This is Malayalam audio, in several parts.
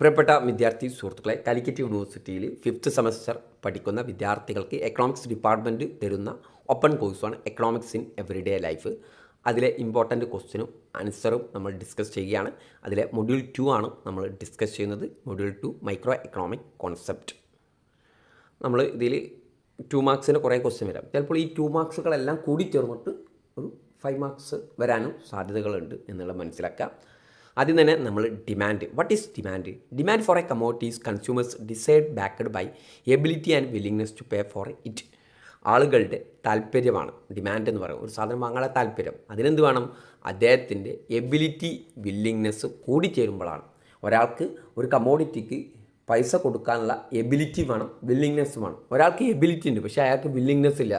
പ്രിയപ്പെട്ട വിദ്യാർത്ഥി സുഹൃത്തുക്കളെ, കാലിക്കറ്റ് യൂണിവേഴ്സിറ്റിയിൽ 5th സെമസ്റ്റർ പഠിക്കുന്ന വിദ്യാർത്ഥികൾക്ക് എക്കണോമിക്സ് ഡിപ്പാർട്ട്മെൻറ്റ് തരുന്ന ഓപ്പൺ കോഴ്സാണ് എക്കണോമിക്സ് ഇൻ എവറിഡേ ലൈഫ്. അതിലെ ഇമ്പോർട്ടൻറ്റ് ക്വസ്റ്റ്യനും ആൻസറും നമ്മൾ ഡിസ്കസ് ചെയ്യുകയാണ്. അതിലെ മൊഡ്യൂൾ 2 ആണ് നമ്മൾ ഡിസ്കസ് ചെയ്യുന്നത്. Module 2 micro economic concept. നമ്മൾ ഇതിൽ 2 മാർക്സിന് കുറേ ക്വസ്റ്റ്യൻ വരാം. ചിലപ്പോൾ ഈ 2 മാർക്സുകളെല്ലാം കൂടി ചേർന്നിട്ട് ഒരു 5 മാർക്സ് വരാനും സാധ്യതകളുണ്ട് എന്നുള്ളത് മനസ്സിലാക്കാം. ആദ്യം തന്നെ നമ്മൾ demand. What is demand? Demand for a commodities consumers decide backed by ability and willingness to pay for it. ആളുകളുടെ താല്പര്യമാണ് ഡിമാൻഡ് എന്ന് പറയുന്നത്. ഒരു സാധനം വാങ്ങാനുള്ള താല്പര്യം. അതിനെന്ത് വേണം? അദ്ദേഹത്തിൻ്റെ എബിലിറ്റി വില്ലിങ്നെസ് കൂടിച്ചേരുമ്പോഴാണ്. ഒരാൾക്ക് ഒരു കമോഡിറ്റിക്ക് പൈസ കൊടുക്കാനുള്ള എബിലിറ്റി വേണം, വില്ലിങ്നെസ് വേണം. ഒരാൾക്ക് എബിലിറ്റി ഉണ്ട്, പക്ഷേ അയാൾക്ക് വില്ലിങ്നെസ് ഇല്ല,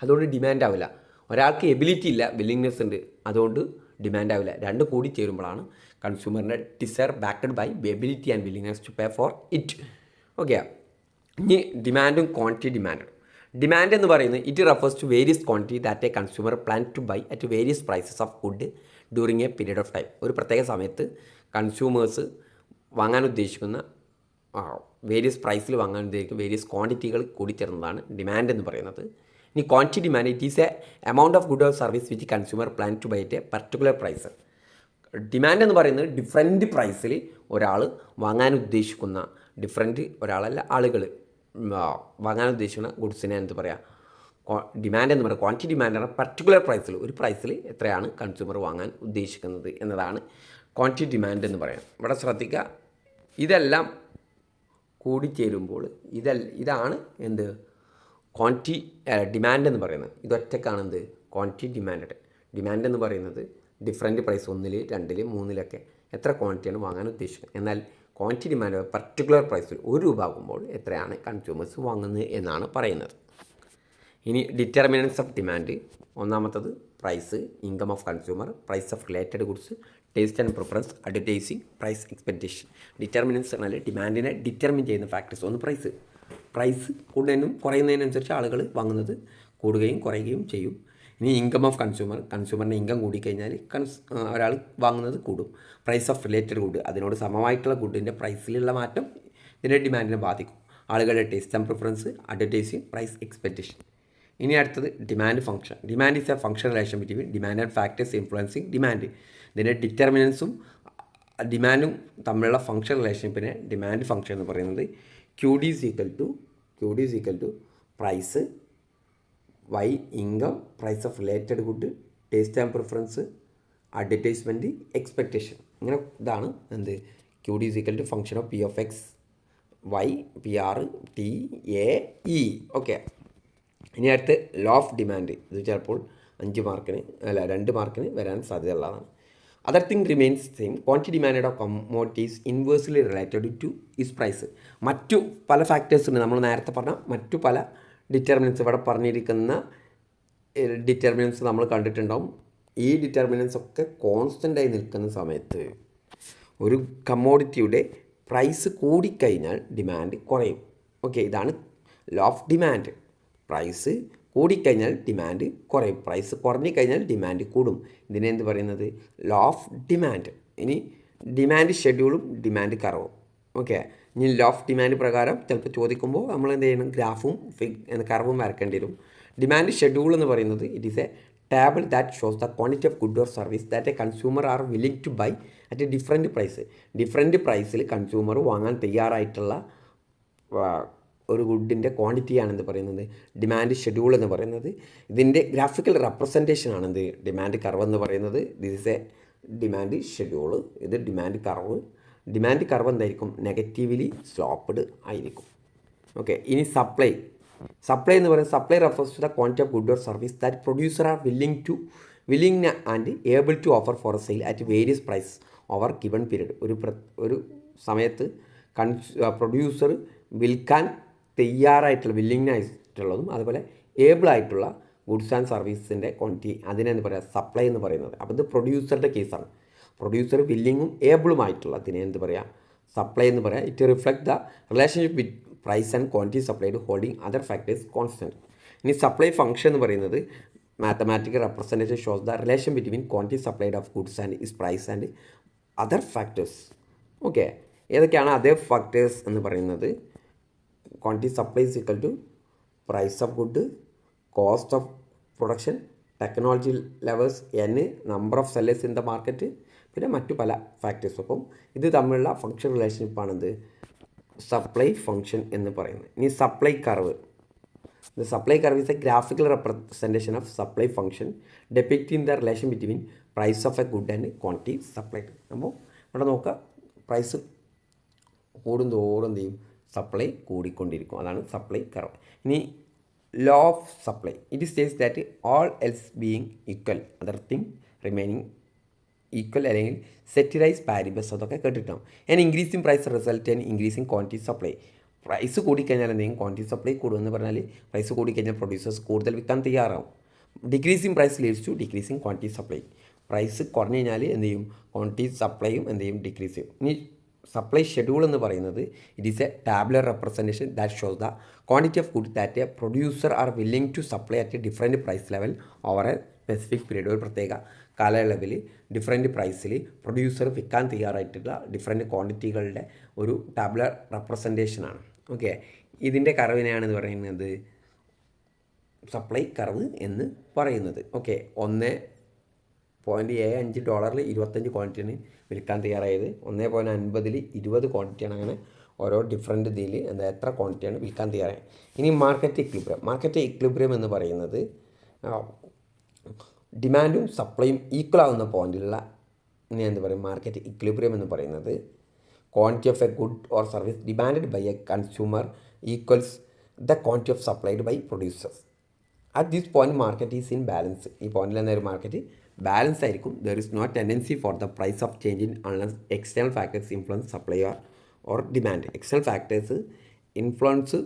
അതുകൊണ്ട് ഡിമാൻഡ് ആവില്ല. ഒരാൾക്ക് എബിലിറ്റി ഇല്ല, വില്ലിങ്നെസ് ഉണ്ട്, അതുകൊണ്ട് ഡിമാൻഡ് ആവില്ല. രണ്ട് കൂടി ചേരുമ്പോഴാണ് കൺസ്യൂമറിൻ്റെ desire backed by ability and willingness to pay for it. Okay, ഇനി ഡിമാൻഡും ക്വാണ്ടിറ്റി ഡിമാൻഡും. ഡിമാൻഡ് എന്ന് പറയുന്നത് it refers to various quantity that a consumer plan to buy at various prices of good during a period of time. ഒരു പ്രത്യേക സമയത്ത് കൺസ്യൂമേഴ്സ് വാങ്ങാൻ ഉദ്ദേശിക്കുന്ന വേരിയസ് പ്രൈസിൽ വാങ്ങാൻ ഉദ്ദേശിക്കുന്ന വേരിയസ് ക്വാണ്ടിറ്റികൾ കൂടിച്ചേർന്നതാണ് ഡിമാൻഡ് എന്ന് പറയുന്നത്. ഇനി quantity demand it is a amount of good or service which consumer plan to buy at a particular price. Demand എന്ന് പറയുന്നത് ഡിഫറെൻറ്റ് പ്രൈസിൽ ഒരാൾ വാങ്ങാൻ ഉദ്ദേശിക്കുന്ന ഒരാളല്ല ആളുകൾ വാങ്ങാൻ ഉദ്ദേശിക്കുന്ന ഗുഡ്സിനെ എന്ത് പറയുക, ഡിമാൻഡ് എന്ന് പറയുക. ക്വാണ്ടിറ്റി ഡിമാൻഡ് പറഞ്ഞാൽ പർട്ടിക്കുലർ പ്രൈസിൽ, ഒരു പ്രൈസിൽ എത്രയാണ് കൺസ്യൂമർ വാങ്ങാൻ ഉദ്ദേശിക്കുന്നത് എന്നതാണ് ക്വാണ്ടിറ്റി ഡിമാൻഡ് എന്ന് പറയാം. ഇവിടെ ശ്രദ്ധിക്കുക, ഇതെല്ലാം കൂടിച്ചേരുമ്പോൾ ഇതാണ് എന്ത് ക്വാണ്ടിറ്റി ഡിമാൻഡ് എന്ന് പറയുന്നത്. ഇതൊറ്റക്കാണ് എന്ത് ക്വാണ്ടിറ്റി ഡിമാൻഡ്. ഡിമാൻഡ് എന്ന് പറയുന്നത് ഡിഫറെൻറ്റ് പ്രൈസ് 1, 2, 3 എത്ര ക്വാണ്ടിറ്റിയാണ് വാങ്ങാൻ ഉദ്ദേശിക്കുന്നത്. എന്നാൽ ക്വാണ്ടിറ്റി ഡിമാൻഡ് പർട്ടിക്കുലർ പ്രൈസിൽ ₹1 ആകുമ്പോൾ എത്രയാണ് കൺസ്യൂമേഴ്സ് വാങ്ങുന്നത് എന്നാണ് പറയുന്നത്. ഇനി ഡിറ്റർമിനൻസ് ഓഫ് ഡിമാൻഡ്. ഒന്നാമത്തത് price, income of consumer, price of related goods, taste and preference, advertising, price expectation. Determinants പറഞ്ഞാൽ ഡിമാൻഡിനെ ഡിറ്റർമിൻ ചെയ്യുന്ന ഫാക്ടേഴ്സ്. ഒന്ന് പ്രൈസ് കൂടുന്നതിനും കുറയുന്നതിനനുസരിച്ച് ആളുകൾ വാങ്ങുന്നത് കൂടുകയും കുറയുകയും ചെയ്യും. ഇനി ഇൻകം ഓഫ് കൺസ്യൂമറിൻ്റെ ഇൻകം കൂടിക്കഴിഞ്ഞാൽ ഒരാൾ വാങ്ങുന്നത് കൂടും. പ്രൈസ് ഓഫ് റിലേറ്റഡ് ഗുഡ്, അതിനോട് സമമായിട്ടുള്ള ഗുഡിൻ്റെ പ്രൈസിലുള്ള മാറ്റം ഇതിൻ്റെ ഡിമാൻഡിനെ ബാധിക്കും. ആളുകളുടെ taste and preference, advertising, price expectation. ഇനി അടുത്തത് demand function. Demand is a function relation between demand and factors influencing demand. ഇതിൻ്റെ ഡിറ്റർമിനൻസും ഡിമാൻഡും തമ്മിലുള്ള ഫംഗ്ഷൻ റിലേഷൻഷിപ്പിനെ ഡിമാൻഡ് ഫംഗ്ഷൻ എന്ന് പറയുന്നത് QD is equal to price, Y income, price of related good, taste and preference, advertisement, expectation. ഇങ്ങനെ ഇതാണ് എന്ത് QD is equal to function of P of X, Y, PR, T, A, E. Okay, ഇനി അടുത്ത് ലോ ഓഫ് ഡിമാൻഡ്. ഇത് ചിലപ്പോൾ 2 മാർക്കിന് വരാൻ സാധ്യതയുള്ളതാണ്. Other thing remains same. Quantity demand of commodities inversely related to is price. മറ്റു പല ഫാക്ടേഴ്സ് ഉണ്ട്. നമ്മൾ നേരത്തെ പറഞ്ഞ മറ്റു പല ഡിറ്റർമിനൻസ്, ഇവിടെ പറഞ്ഞിരിക്കുന്ന ഡിറ്റർമിനൻസ് നമ്മൾ കണ്ടിട്ടുണ്ടാവും. ഈ ഡിറ്റർമിനൻസ് ഒക്കെ കോൺസ്റ്റൻ്റായി നിൽക്കുന്ന സമയത്ത് ഒരു കമ്മോഡിറ്റിയുടെ പ്രൈസ് കൂടിക്കഴിഞ്ഞാൽ ഡിമാൻഡ് കുറയും. ഓക്കെ, ഇതാണ് ലോ ഓഫ് ഡിമാൻഡ്. പ്രൈസ് കൂടിക്കഴിഞ്ഞാൽ ഡിമാൻഡ് കുറയും, പ്രൈസ് കുറഞ്ഞുകഴിഞ്ഞാൽ ഡിമാൻഡ് കൂടും. ഇതിനെ എന്ത് പറയുന്നത്? Law of demand. ഇനി ഡിമാൻഡ് ഷെഡ്യൂളും ഡിമാൻഡ് കർവും. ഓക്കെ, ഇനി ലോ ഓഫ് ഡിമാൻഡ് പ്രകാരം ചിലപ്പോൾ ചോദിക്കുമ്പോൾ നമ്മൾ എന്ത് ചെയ്യണം? ഗ്രാഫും കർവും വരക്കേണ്ടി വരും. ഡിമാൻഡ് ഷെഡ്യൂൾ എന്ന് പറയുന്നത് it is a table that shows the quantity of good or service that a consumer are willing to buy at a different price. Different പ്രൈസിൽ കൺസ്യൂമർ വാങ്ങാൻ തയ്യാറായിട്ടുള്ള ഒരു ഗുഡിൻ്റെ ക്വാണ്ടിറ്റിയാണെന്ന് പറയുന്നത് ഡിമാൻഡ് ഷെഡ്യൂൾ എന്ന് പറയുന്നത്. ഇതിൻ്റെ ഗ്രാഫിക്കൽ റെപ്രസെൻറ്റേഷനാണ് എന്ത് ഡിമാൻഡ് കർവ് എന്ന് പറയുന്നത്. This is a demand schedule, ഇത് ഡിമാൻഡ് കർവ്. ഡിമാൻഡ് കർവ് എന്തായിരിക്കും? നെഗറ്റീവ്ലി സ്ലോപ്പ്ഡ് ആയിരിക്കും. ഓക്കെ, ഇനി സപ്ലൈ എന്ന് പറയുന്നത് supply refers to the quantity of good or service that producer are willing and able to offer for a sale at various price over given period. ഒരു സമയത്ത് പ്രൊഡ്യൂസർ വിൽക്കാൻ തയ്യാറായിട്ടുള്ള വില്ലിംഗായിട്ടുള്ളതും അതുപോലെ ഏബിളായിട്ടുള്ള ഗുഡ്സ് ആൻഡ് സർവീസിൻ്റെ ക്വാണ്ടിറ്റി, അതിനെന്ന് പറയുക സപ്ലൈ എന്ന് പറയുന്നത്. അപ്പോൾ ഇത് പ്രൊഡ്യൂസറുടെ കേസാണ്. പ്രൊഡ്യൂസർ വില്ലിങ്ങും ഏബിളുമായിട്ടുള്ള അതിനെ എന്ത് പറയുക? സപ്ലൈ എന്ന് പറയാം. It reflect the relationship with price and quantity supplied holding other factors constant. ഇനി സപ്ലൈ ഫംഗ്ഷൻ എന്ന് പറയുന്നത് mathematical representation shows the relation between quantity supplied of goods and is price and other factors. Okay, ഏതൊക്കെയാണ് അതർ ഫാക്ടേഴ്സ് എന്ന് പറയുന്നത്? Quantity supply is equal to price of good, cost of production, technology levels, number of sellers in the market, പിന്നെ മറ്റു പല ഫാക്ടേഴ്സ്. അപ്പം ഇത് തമ്മിലുള്ള ഫംഗ്ഷൻ റിലേഷൻഷിപ്പാണിത് സപ്ലൈ ഫംഗ്ഷൻ എന്ന് പറയുന്നത്. ഇനി supply curve. The supply curve is a graphical representation of supply function depicting the relation between price of a good and quantity supplied. അപ്പോൾ ഇവിടെ നോക്കുക, പ്രൈസ് കൂടുന്തോറും എന്ത് ചെയ്യും? സപ്ലൈ കൂടിക്കൊണ്ടിരിക്കും. അതാണ് സപ്ലൈ കർവ്. ഇനി law of supply, it states that all else being equal other thing remaining equal അല്ലെങ്കിൽ സെറ്റിറൈസ് പാരിബസ്, അതൊക്കെ കേട്ടിട്ടാവും. And increasing price result and increasing quantity supply. Price കൂടിക്കഴിഞ്ഞാൽ എന്തെങ്കിലും ക്വാണ്ടിറ്റി സപ്ലൈ കൂടുമെന്ന് പറഞ്ഞാൽ പ്രൈസ് കൂടിക്കഴിഞ്ഞാൽ പ്രൊഡ്യൂസേഴ്സ് കൂടുതൽ വിൽക്കാൻ തയ്യാറാവും. Decreasing price leads to decreasing quantity supply. Price കുറഞ്ഞു കഴിഞ്ഞാൽ എന്ത് ചെയ്യും? ക്വാണ്ടിറ്റി സപ്ലൈയും എന്ത് ചെയ്യും? ഡിക്രീസ് ചെയ്യും. ഇനി സപ്ലൈ ഷെഡ്യൂൾ എന്ന് പറയുന്നത് it is a tabular representation that shows the quantity of good that a producer are willing to supply at a different price level over a specific period. ഒരു പ്രത്യേക കാലയളവിൽ ഡിഫറെൻറ്റ് പ്രൈസിൽ പ്രൊഡ്യൂസർ വിൽക്കാൻ തയ്യാറായിട്ടുള്ള ഡിഫറെൻറ്റ് ക്വാണ്ടിറ്റികളുടെ ഒരു ടാബുലർ റെപ്രസെൻറ്റേഷനാണ്. ഓക്കെ, ഇതിൻ്റെ കർവിനെയാണെന്ന് പറയുന്നത് സപ്ലൈ കർവ് എന്ന് പറയുന്നത്. ഓക്കെ, $1.75 25 ക്വാണ്ടിറ്റിയാണ് വിൽക്കാൻ തയ്യാറായത്. 1.50 20 ക്വാണ്ടിറ്റിയാണ്. അങ്ങനെ ഓരോ ഡിഫറെൻറ്റ് ഇതിൽ എത്ര ക്വാണ്ടിറ്റിയാണ് വിൽക്കാൻ തയ്യാറായത്. ഇനി മാർക്കറ്റ് ഇക്വിലിബ്രിയം. മാർക്കറ്റ് ഇക്വിലിബ്രിയം എന്ന് പറയുന്നത് ഡിമാൻഡും സപ്ലൈയും ഈക്വൽ ആവുന്ന പോയിന്റിലുള്ള എന്താ പറയുക? മാർക്കറ്റ് ഇക്വിലിബ്രിയം എന്ന് പറയുന്നത് quantity of a good or service demanded by a consumer equals the quantity of supplied by producers. At this point market is in balance. ഈ പോയിന്റിൽ തന്നെ ഒരു മാർക്കറ്റ് ബാലൻസ് ആയിരിക്കും. There is no tendency for the price of changing unless external factors influence supply or demand. external factors influence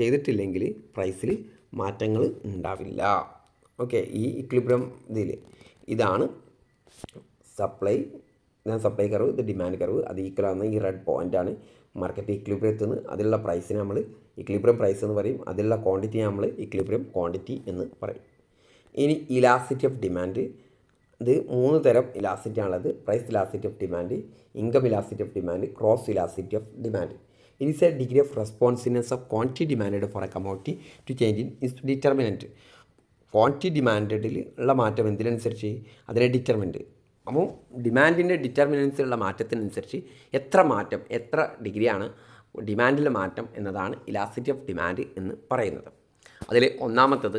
ചെയ്തിട്ടില്ലെങ്കിൽ പ്രൈസിൽ മാറ്റങ്ങൾ ഉണ്ടാവില്ല. ഓക്കെ, ഈ ഇക്വിലിബ്രിയം ഇതിൽ ഇതാണ് സപ്ലൈ കർവ്, ഇത് ഡിമാൻഡ് കർവ്. അത് ഈക്വൽ ആവുന്ന ഈ റെഡ് പോയിൻ്റാണ് മാർക്കറ്റ് ഇക്വിലിബ്രിയത്തിൽ നിന്ന്. അതിലുള്ള പ്രൈസിനെ നമ്മൾ ഇക്വിലിബ്രിയം പ്രൈസ് എന്ന് പറയും. അതിലുള്ള ക്വാണ്ടിറ്റി നമ്മൾ ഇക്വിലിബ്രിയം ക്വാണ്ടിറ്റി എന്ന് പറയും. ഇനി ഇലാസ്റ്റിറ്റി ഓഫ് ഡിമാൻഡ്. ഇത് 3 തരം ഇലാസ്റ്റിറ്റി ആണുള്ളത്: price elasticity of demand, income elasticity of demand, cross elasticity of demand. It is a degree of responsiveness of quantity demand for a commodity to change in is determinant. Quantity ഡിമാൻഡിൽ ഉള്ള മാറ്റം എന്തിനനുസരിച്ച്? അതിനെ ഡിറ്റർമിനൻറ്റ്. അപ്പോൾ ഡിമാൻഡിൻ്റെ ഡിറ്റർമിനൻസിലുള്ള മാറ്റത്തിനനുസരിച്ച് എത്ര ഡിഗ്രിയാണ് ഡിമാൻഡിലെ മാറ്റം എന്നതാണ് ഇലാസ്റ്റിറ്റി ഓഫ് ഡിമാൻഡ് എന്ന് പറയുന്നത്. അതിൽ ഒന്നാമത്തത്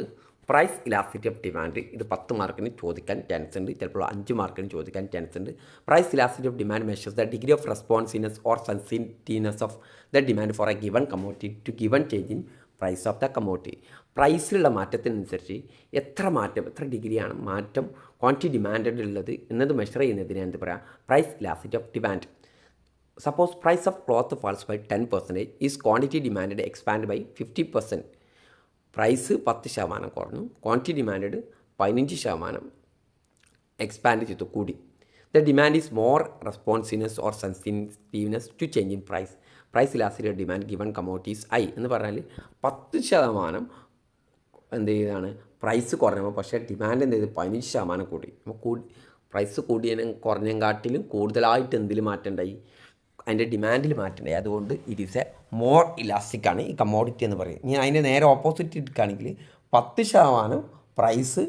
പ്രൈസ് ഇലാസ്റ്റിറ്റി ഓഫ് ഡിമാൻഡ്. ഇത് 10 മാർക്കിന് ചോദിക്കാൻ ചാൻസ് ഉണ്ട്, ചിലപ്പോൾ 5 മാർക്കിന് ചോദിക്കാൻ ചാൻസ് ഉണ്ട്. Price elasticity of demand measures the degree of responsiveness or sensitiveness of the demand for a given commodity to given change in price of the commodity. പ്രൈസിലുള്ള മാറ്റത്തിനനുസരിച്ച് എത്ര ഡിഗ്രിയാണ് മാറ്റം ക്വാണ്ടിറ്റി ഡിമാൻഡിലുള്ളത് എന്നത് മെഷർ ചെയ്യുന്നതിനെ എന്ത് പറയാം? Price elasticity of demand. Suppose price of cloth falls by 10% is quantity demand expand by 50%. Price 10% കുറഞ്ഞു, ക്വാണ്ടിറ്റി ഡിമാൻഡ് 15% എക്സ്പാൻഡ് ചെയ്തു, കൂടി. The demand is more responsiveness or sensitiveness to change in price. Price elasticity of demand given commodities ഐ എന്ന് പറഞ്ഞാൽ 10% എന്ത് ചെയ്താണ്? പ്രൈസ് കുറഞ്ഞപ്പോൾ, പക്ഷേ ഡിമാൻഡ് എന്ത് ചെയ്ത് 15% കൂടി. അപ്പോൾ പ്രൈസ് കൂടിയതിനും കുറഞ്ഞെങ്കാട്ടിലും കൂടുതലായിട്ട് എന്തിൽ മാറ്റം ഉണ്ടായി? അതിൻ്റെ ഡിമാൻഡിൽ മാറ്റം ഉണ്ടായി. അതുകൊണ്ട് it is A more elastic ആണ് ഈ കമോഡിറ്റി എന്ന് പറയും. ഇനി അതിൻ്റെ നേരെ ഓപ്പോസിറ്റ് എടുക്കുകയാണെങ്കിൽ 10% പ്രൈസ്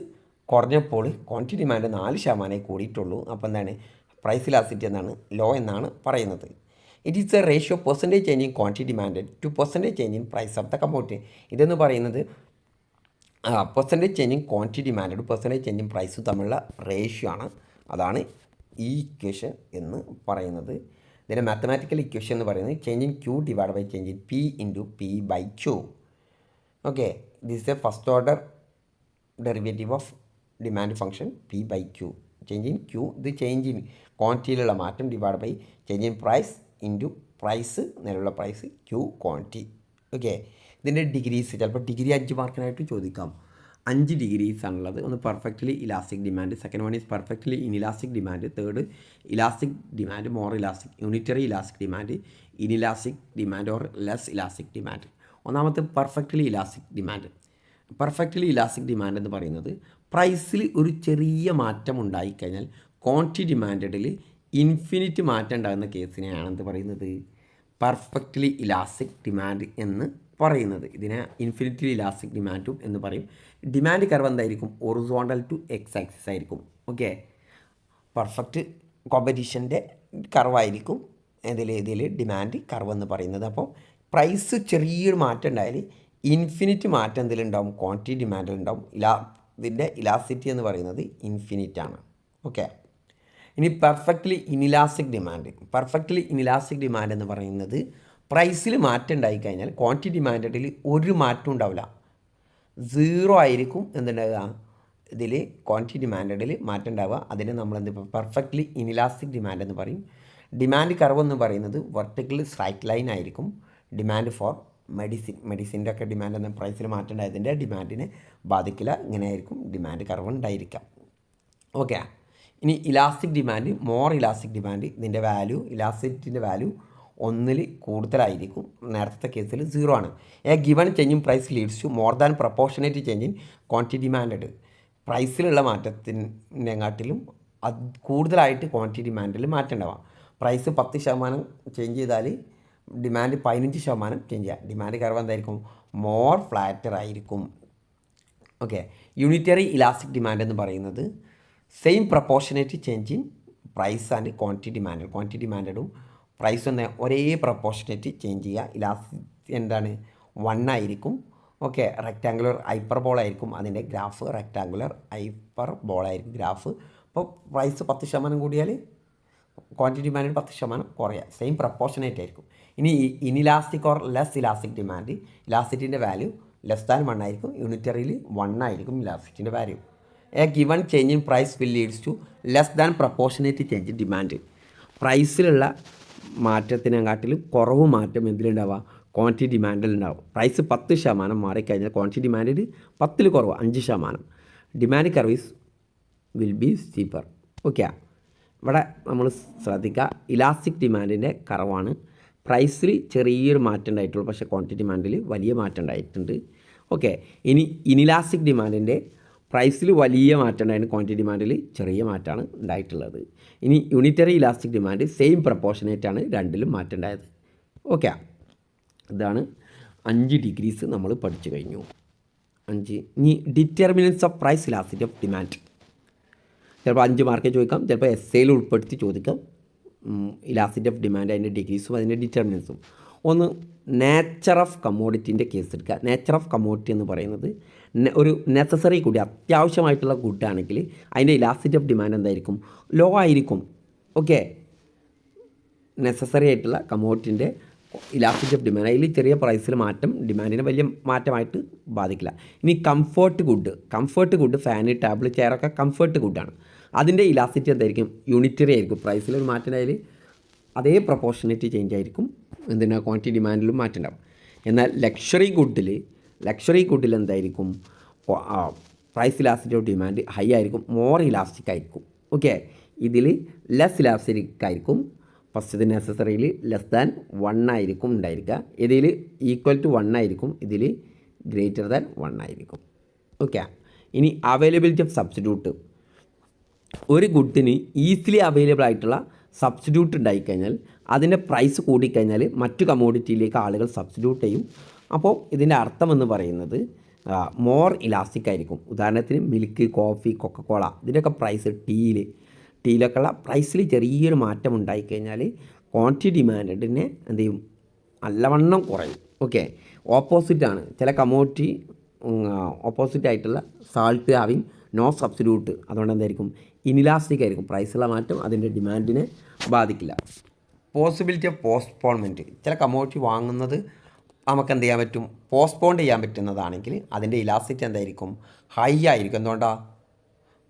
കുറഞ്ഞപ്പോൾ ക്വാണ്ടിറ്റി ഡിമാൻഡ് 4% കൂടിയിട്ടുള്ളൂ. അപ്പോൾ എന്താണ്? പ്രൈസ് ഇലാസ്റ്റിറ്റി എന്നാണ് ലോ എന്നാണ് പറയുന്നത്. It is a ratio percentage change in quantity demand to percentage change in price of the commodity. ഇതെന്ന് പറയുന്നത് percentage change in quantity demand percentage change in price തമ്മിലുള്ള റേഷ്യോ ആണ്. അതാണ് ഈ ഇക്വേഷൻ എന്ന് പറയുന്നത്. ഇതിൻ്റെ മാത്തമാറ്റിക്കൽ ഇക്വേഷൻ എന്ന് പറയുന്നത് change in Q divide by change in P into P by Q. Okay, this is a first order derivative of demand function P by Q. Change in Q, ഇത് ചേഞ്ച് ഇൻ ക്വാണ്ടിറ്റിയിലുള്ള മാറ്റം divide by change in price into price, നിലവിലുള്ള പ്രൈസ്, ക്യൂ ക്വാണ്ടിറ്റി. ഓക്കെ, ഇതിൻ്റെ ഡിഗ്രീസ് ചിലപ്പോൾ ഡിഗ്രി 5 മാർക്കിനായിട്ട് ചോദിക്കാം. 5 ഡിഗ്രീസ് ആണുള്ളത്. ഒന്ന് perfectly elastic demand, second one is perfectly inelastic demand, third elastic demand, more elastic, unitary elastic demand, inelastic demand or less elastic demand. ഒന്നാമത്തെ perfectly elastic demand. Perfectly elastic demand എന്ന് പറയുന്നത് പ്രൈസിൽ ഒരു ചെറിയ മാറ്റം ഉണ്ടായിക്കഴിഞ്ഞാൽ ക്വാണ്ടിറ്റി ഡിമാൻഡിൽ ഇൻഫിനിറ്റ് മാറ്റം ഉണ്ടാകുന്ന കേസിനെയാണ് എന്ത് പറയുന്നത്, പെർഫെക്റ്റ്ലി ഇലാസ്റ്റിക് ഡിമാൻഡ് എന്ന് പറയുന്നത്. ഇതിനെ ഇൻഫിനിറ്റ്ലി ഇലാസ്റ്റിക് ഡിമാൻഡും എന്ന് പറയും. ഡിമാൻഡ് കർവ് എന്തായിരിക്കും, ഒറിസോണ്ടൽ ടു എക്സ് ആക്സിസ് ആയിരിക്കും. ഓക്കെ, പെർഫെക്റ്റ് കോമ്പറ്റീഷൻ്റെ കർവായിരിക്കും ഇതിൽ ഡിമാൻഡ് കർവ് എന്ന് പറയുന്നത്. അപ്പോൾ പ്രൈസ് ചെറിയൊരു മാറ്റം ഉണ്ടായാൽ ഇൻഫിനിറ്റ് മാറ്റം എന്തിലുണ്ടാവും, ക്വാണ്ടിറ്റി ഡിമാൻഡിലുണ്ടാവും. ഇതിൻ്റെ ഇലാസ്റ്റിറ്റി എന്ന് പറയുന്നത് ഇൻഫിനിറ്റ് ആണ്. ഓക്കെ, ഇനി പെർഫെക്റ്റ്ലി ഇനിലാസ്റ്റിക് ഡിമാൻഡ് എന്ന് പറയുന്നത് പ്രൈസിൽ മാറ്റം ഉണ്ടായിക്കഴിഞ്ഞാൽ ക്വാണ്ടിറ്റി ഡിമാൻഡിൽ ഒരു മാറ്റം ഉണ്ടാവില്ല, 0 ആയിരിക്കും എന്തുണ്ടാവുക, ഇതിൽ ക്വാണ്ടിറ്റി ഡിമാൻഡിൽ മാറ്റം ഉണ്ടാവുക. അതിനെ നമ്മൾ പെർഫെക്റ്റ്ലി ഇനിലാസ്റ്റിക് ഡിമാൻഡ് എന്ന് പറയും. ഡിമാൻഡ് കർവ് എന്ന് പറയുന്നത് വെർട്ടിക്കൽ സ്ട്രൈറ്റ് ലൈൻ ആയിരിക്കും. ഡിമാൻഡ് ഫോർ മെഡിസിൻ്റെ ഒക്കെ ഡിമാൻഡ് എന്ന പ്രൈസിൽ മാറ്റം ഉണ്ടായതിൻ്റെ ഡിമാൻഡിനെ ബാധിക്കില്ല. ഇങ്ങനെയായിരിക്കും ഡിമാൻഡ് കർവ് ഉണ്ടായിരിക്കാം. ഓക്കെ, ഇനി elastic demand, more elastic demand, ഇതിൻ്റെ വാല്യൂ, ഇലാസ്റ്റിറ്റിൻ്റെ വാല്യൂ 1 കൂടുതലായിരിക്കും. നേരത്തെ കേസിൽ 0 ആണ്. A given change in price leads to more than proportionate change in quantity demand. പ്രൈസിലുള്ള മാറ്റത്തിനെക്കാട്ടിലും കൂടുതലായിട്ട് ക്വാണ്ടിറ്റി ഡിമാൻഡിൽ മാറ്റം ഉണ്ടാവാം. പ്രൈസ് 10% ചേഞ്ച് ചെയ്താൽ ഡിമാൻഡ് 15% ചേഞ്ച് ചെയ്യാം. ഡിമാൻഡ് കർവ് എന്തായിരിക്കും, മോർ ഫ്ലാറ്റർ ആയിരിക്കും. ഓക്കെ, യൂണിറ്ററി ഇലാസ്റ്റിക് ഡിമാൻഡ് എന്ന് പറയുന്നത് same proportionate change in price and quantity ഡിമാൻഡും പ്രൈസ് ഒന്ന് ഒരേ പ്രൊപ്പോർഷനേറ്റ് ചേഞ്ച് ചെയ്യുക. ഇലാസ്റ്റിക് എന്താണ്, 1 ആയിരിക്കും. ഓക്കെ, റെക്റ്റാങ്കുലർ ഹൈപ്പർബോൾ ആയിരിക്കും അതിൻ്റെ ഗ്രാഫ്, റെക്റ്റാങ്കുലർ ഹൈപ്പർബോൾ ആയിരിക്കും ഗ്രാഫ്. അപ്പോൾ പ്രൈസ് 10% കൂടിയാൽ ക്വാണ്ടിറ്റി ഡിമാൻഡ് 10% കുറയുക, സെയിം പ്രൊപ്പോർഷനേറ്റ് ആയിരിക്കും. ഇനി inelastic or less elastic demand, ഇലാസ്റ്റിറ്റിൻ്റെ വാല്യൂ ലെസ് ദാൻ 1 ആയിരിക്കും. യൂണിറ്ററിയിൽ 1 ആയിരിക്കും ഇലാസ്റ്റിറ്റിൻ്റെ value. A given change in price will leads to less than proportionate change in demand. പ്രൈസിലുള്ള മാറ്റത്തിനെക്കാട്ടിലും കുറവ് മാറ്റം എന്തിലുണ്ടാവുക, ക്വാണ്ടിറ്റി ഡിമാൻഡിൽ ഉണ്ടാവും. പ്രൈസ് 10% മാറിക്കഴിഞ്ഞാൽ ക്വാണ്ടിറ്റി ഡിമാൻഡിൽ 10 കുറവ് 5%. Demand curve is will be steeper. Okay, ഇവിടെ നമ്മൾ ശ്രദ്ധിക്കുക, ഇലാസ്റ്റിക് ഡിമാൻഡിൻ്റെ കർവാണ്. പ്രൈസിൽ ചെറിയൊരു മാറ്റം ഉണ്ടായിട്ടുള്ളൂ, പക്ഷേ ക്വാണ്ടിറ്റി ഡിമാൻഡിൽ വലിയ മാറ്റം ഉണ്ടായിട്ടുണ്ട്. ഓക്കെ, ഇനി ഇനിലാസ്റ്റിക് ഡിമാൻഡിൻ്റെ പ്രൈസിൽ വലിയ മാറ്റം ഉണ്ടായിരുന്നു, ക്വാണ്ടിറ്റി ഡിമാൻഡിൽ ചെറിയ മാറ്റമാണ് ഉണ്ടായിട്ടുള്ളത്. ഇനി യൂണിറ്ററി ഇലാസ്റ്റിക് ഡിമാൻഡ് സെയിം പ്രൊപ്പോർഷനേറ്റാണ്, രണ്ടിലും മാറ്റം ഉണ്ടായത്. ഓക്കെ, ഇതാണ് 5 ഡിഗ്രീസ് നമ്മൾ പഠിച്ചു കഴിഞ്ഞു. 5. ഇനി determinants of price elasticity of demand. ചിലപ്പോൾ 5 മാർക്കേ ചോദിക്കാം, ചിലപ്പോൾ എസ്സേയിൽ ഉൾപ്പെടുത്തി ചോദിക്കാം. ഇലാസ്റ്റിറ്റി ഓഫ് ഡിമാൻഡ്, അതിൻ്റെ ഡിഗ്രീസും അതിൻ്റെ ഡിറ്റർമിനൻസും. ഒന്ന്, നേച്ചർ ഓഫ് കമ്മോഡിറ്റീൻ്റെ കേസ് എടുക്കുക. നേച്ചർ ഓഫ് കമ്മോഡിറ്റി എന്ന് പറയുന്നത് ഒരു നെസസറി ഗുഡ്, അത്യാവശ്യമായിട്ടുള്ള ഗുഡാണെങ്കിൽ അതിൻ്റെ ഇലാസ്റ്റിറ്റി ഓഫ് ഡിമാൻഡ് എന്തായിരിക്കും, ലോ ആയിരിക്കും. ഓക്കെ, നെസസറി ആയിട്ടുള്ള കമ്മോഡിറ്റിൻ്റെ ഇലാസ്റ്റിറ്റി ഓഫ് ഡിമാൻഡ്, അതിൽ ചെറിയ പ്രൈസിൽ മാറ്റം ഡിമാൻഡിനെ വലിയ മാറ്റമായിട്ട് ബാധിക്കില്ല. ഇനി കംഫർട്ട് ഗുഡ്, ഫാന്, ടേബിൾ, ചെയറൊക്കെ കംഫർട്ട് ഗുഡാണ്. അതിൻ്റെ ഇലാസ്റ്റിറ്റി എന്തായിരിക്കും, യൂണിറ്ററി ആയിരിക്കും. പ്രൈസിലൊരു മാറ്റം ഉണ്ടായാൽ അതേ പ്രൊപ്പോർഷനേറ്റ് ചേഞ്ച് ആയിരിക്കും എന്തിനാ ക്വാണ്ടിറ്റി ഡിമാൻഡിലും മാറ്റം ഉണ്ടാവും. എന്നാൽ ലക്ഷറി ഗുഡിൽ എന്തായിരിക്കും, price elasticity of demand high ആയിരിക്കും, മോർ ഇലാസ്റ്റിക് ആയിരിക്കും. ഓക്കെ, ഇതിൽ ലെസ് ഇലാസ്റ്റിക് ആയിരിക്കും. ഫസ്റ്റ് നെസസറിയിൽ ലെസ് ദാൻ 1 ആയിരിക്കും ഉണ്ടായിരിക്കുക. ഇതിൽ ഈക്വൽ ടു 1 ആയിരിക്കും, ഇതിൽ ഗ്രേറ്റർ ദാൻ 1 ആയിരിക്കും. ഓക്കെ, ഇനി അവൈലബിലിറ്റി ഓഫ് സബ്സ്റ്റിറ്റ്യൂട്ട്. ഒരു ഗുഡിന് ഈസിലി അവൈലബിൾ ആയിട്ടുള്ള സബ്സ്റ്റിറ്റ്യൂട്ട് ഉണ്ടായിക്കഴിഞ്ഞാൽ അതിൻ്റെ പ്രൈസ് കൂടിക്കഴിഞ്ഞാൽ മറ്റു കമ്മോഡിറ്റിയിലേക്ക് ആളുകൾ സബ്സ്റ്റിറ്റ്യൂട്ട് ചെയ്യും. അപ്പോൾ ഇതിൻ്റെ അർത്ഥം എന്ന് പറയുന്നത് മോർ ഇലാസ്റ്റിക് ആയിരിക്കും. ഉദാഹരണത്തിന് മിൽക്ക്, കോഫി, കൊക്കക്കോള, ഇതിൻ്റെയൊക്കെ പ്രൈസ്, ടീയിലൊക്കെയുള്ള പ്രൈസിൽ ചെറിയൊരു മാറ്റം ഉണ്ടായിക്കഴിഞ്ഞാൽ ക്വാണ്ടിറ്റി ഡിമാൻഡിനെ എന്ത് ചെയ്യും, നല്ലവണ്ണം കുറയും. ഓക്കെ, ഓപ്പോസിറ്റാണ് ചില കമ്മോഡിറ്റി ഓപ്പോസിറ്റായിട്ടുള്ള സാൾട്ട് ഹാവിങ് നോ സബ്സ്റ്റിറ്റ്യൂട്ട്, അതുകൊണ്ട് എന്തായിരിക്കും, ഇനിലാസ്റ്റിക് ആയിരിക്കും. പ്രൈസുള്ള മാറ്റം അതിൻ്റെ ഡിമാൻഡിനെ ബാധിക്കില്ല. പോസിബിലിറ്റി ഓഫ് പോസ്റ്റ്പോൺമെൻറ്റ്, ചില കമ്മോഡിറ്റി വാങ്ങുന്നത് നമുക്ക് എന്ത് ചെയ്യാൻ പറ്റും, പോസ്റ്റ്പോൺ ചെയ്യാൻ പറ്റുന്നതാണെങ്കിൽ അതിൻ്റെ ഇലാസ്റ്റിറ്റി എന്തായിരിക്കും, ഹൈ ആയിരിക്കും. എന്തുകൊണ്ടാണ്,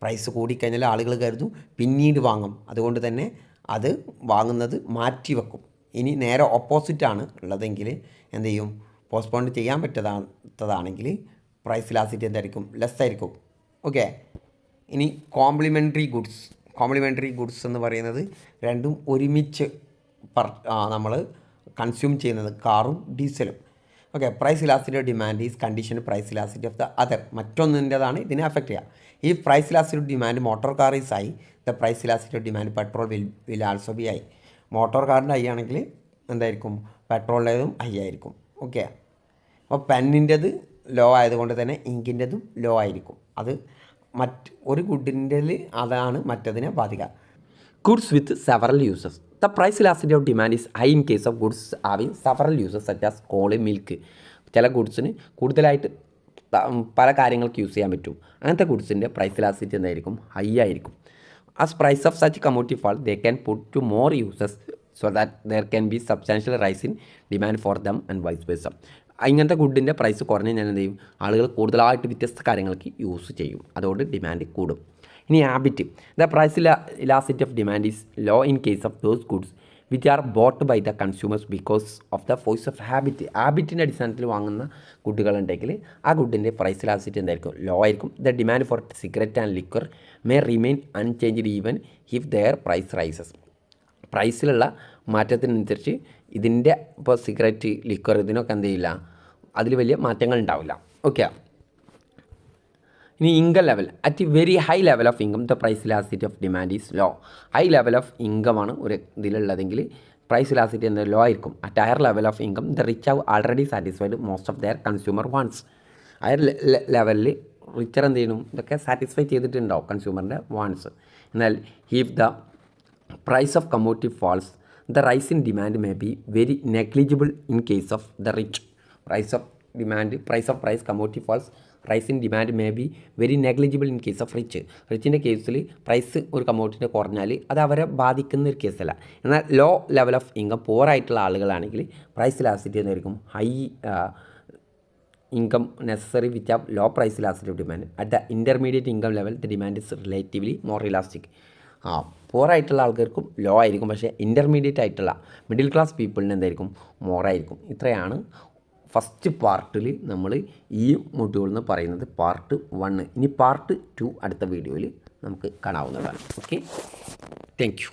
പ്രൈസ് കൂടിക്കഴിഞ്ഞാൽ ആളുകൾ കരുതും പിന്നീട് വാങ്ങും, അതുകൊണ്ട് തന്നെ അത് വാങ്ങുന്നത് മാറ്റി വെക്കും. ഇനി നേരെ ഓപ്പോസിറ്റാണ് ഉള്ളതെങ്കിൽ എന്ത് ചെയ്യും, പോസ്റ്റ്പോൺ ചെയ്യാൻ പറ്റാത്തതാണെങ്കിൽ പ്രൈസ് ഇലാസ്റ്റിറ്റി എന്തായിരിക്കും, ലെസ് ആയിരിക്കും. ഓക്കെ, ഇനി കോംപ്ലിമെൻ്ററി ഗുഡ്സ് എന്ന് പറയുന്നത് രണ്ടും ഒരുമിച്ച് നമ്മൾ കൺസ്യൂം ചെയ്യുന്നത്, കാറും ഡീസലും. Okay, price elasticity of demand is condition price elasticity of the other, മറ്റൊന്നിൻ്റെതാണ് ഇതിനെ അഫക്റ്റ് ചെയ്യുക. If price elasticity of demand motor car is high, the price elasticity of demand petrol will also be high. Motor കാറിൻ്റെ ഹൈ ആണെങ്കിൽ എന്തായിരിക്കും, പെട്രോളിൻ്റെതും ഹൈ ആയിരിക്കും. ഓക്കെ, അപ്പോൾ പെന്നിൻ്റെത് ലോ ആയതുകൊണ്ട് തന്നെ ഇങ്കിൻ്റെതും ലോ ആയിരിക്കും. അത് ഒരു ഗുഡിൻ്റെ അതാണ് മറ്റതിനെ ബാധിക്കുക. Goods with several uses. The price elasticity of demand is high in case of goods having several uses such as coal, milk. ചില ഗുഡ്സിന് കൂടുതലായിട്ട് പല കാര്യങ്ങൾക്ക് യൂസ് ചെയ്യാൻ പറ്റും. അങ്ങനത്തെ ഗുഡ്സിൻ്റെ പ്രൈസ് ഇലാസ്റ്റിസിറ്റി എന്തായിരിക്കും, ഹൈ ആയിരിക്കും. As price of such commodity fall, they can put to more uses so that there can be substantial rise in demand for them and vice versa. ഇങ്ങനത്തെ ഗുഡിൻ്റെ പ്രൈസ് കുറഞ്ഞ് ഞാൻ എന്ത് ചെയ്യും, ആളുകൾ കൂടുതലായിട്ട് വ്യത്യസ്ത കാര്യങ്ങൾക്ക് യൂസ് ചെയ്യും. അതുകൊണ്ട് ഡിമാൻഡ് കൂടും. ഇനി habit. The price elasticity of demand is low in case of those goods which are bought by the consumers because of the force of habit. ഹാബിറ്റിൻ്റെ അടിസ്ഥാനത്തിൽ വാങ്ങുന്ന ഗുഡുകളുണ്ടെങ്കിൽ ആ ഗുഡിൻ്റെ പ്രൈസ് ഇലാസ്റ്റിസിറ്റി എന്തായിരിക്കും, ലോ ആയിരിക്കും. The demand for cigarette and liquor may remain unchanged even if their price rises. പ്രൈസിലുള്ള മാറ്റത്തിനനുസരിച്ച് ഇതിൻ്റെ ഇപ്പോൾ സിഗരറ്റ്, ലിക്വർ ഇതിനൊക്കെ എന്ത് ചെയ്യില്ല, അതിൽ വലിയ മാറ്റങ്ങൾ ഉണ്ടാവില്ല. ഓക്കെ, ഇനി income level. At very high level of income the price elasticity of demand is low. High level of ഇൻകമാണ് ഒരു ഇതിലുള്ളതെങ്കിൽ പ്രൈസ് ഇലാസ്റ്റിസിറ്റി എന്താ, ലോ ആയിരിക്കും. At higher level of income the rich have already satisfied most of their consumer wants. Higher ലെവലിൽ റിച്ചർ എന്ത് ചെയ്യണം, ഇതൊക്കെ സാറ്റിസ്ഫൈ ചെയ്തിട്ടുണ്ടാവും കൺസ്യൂമറിൻ്റെ വാണ്ട്സ്. എന്നാൽ if the price of commodity falls the rise in demand may be very negligible in case of the rich. Price of commodity falls price in demand may be very negligible in case of rich. റിച്ചിൻ്റെ കേസിൽ പ്രൈസ് ഒരു കമ്മോഡിറ്റിൻ്റെ കുറഞ്ഞാൽ അത് അവരെ ബാധിക്കുന്ന ഒരു കേസല്ല. എന്നാൽ ലോ ലെവൽ ഓഫ് ഇൻകം പോറായിട്ടുള്ള ആളുകളാണെങ്കിൽ പ്രൈസ് ഇലാസ്റ്റിസിറ്റി എന്നായിരിക്കും high income necessary which have low price elasticity of demand. At the intermediate income level the demand is relatively more elastic. പോറായിട്ടുള്ള ആൾക്കാർക്കും ലോ ആയിരിക്കും, പക്ഷേ ഇൻ്റർമീഡിയറ്റ് ആയിട്ടുള്ള മിഡിൽ ക്ലാസ് പീപ്പിളിന് എന്തായിരിക്കും, മോറായിരിക്കും. ഇത്രയാണ് ഫസ്റ്റ് പാർട്ടിൽ നമ്മൾ ഈ മൊഡ്യൂൾ എന്ന് പറയുന്നത് പാർട്ട് 1. ഇനി പാർട്ട് 2 അടുത്ത വീഡിയോയിൽ നമുക്ക് കാണാവുന്നതാണ്. Okay, thank you.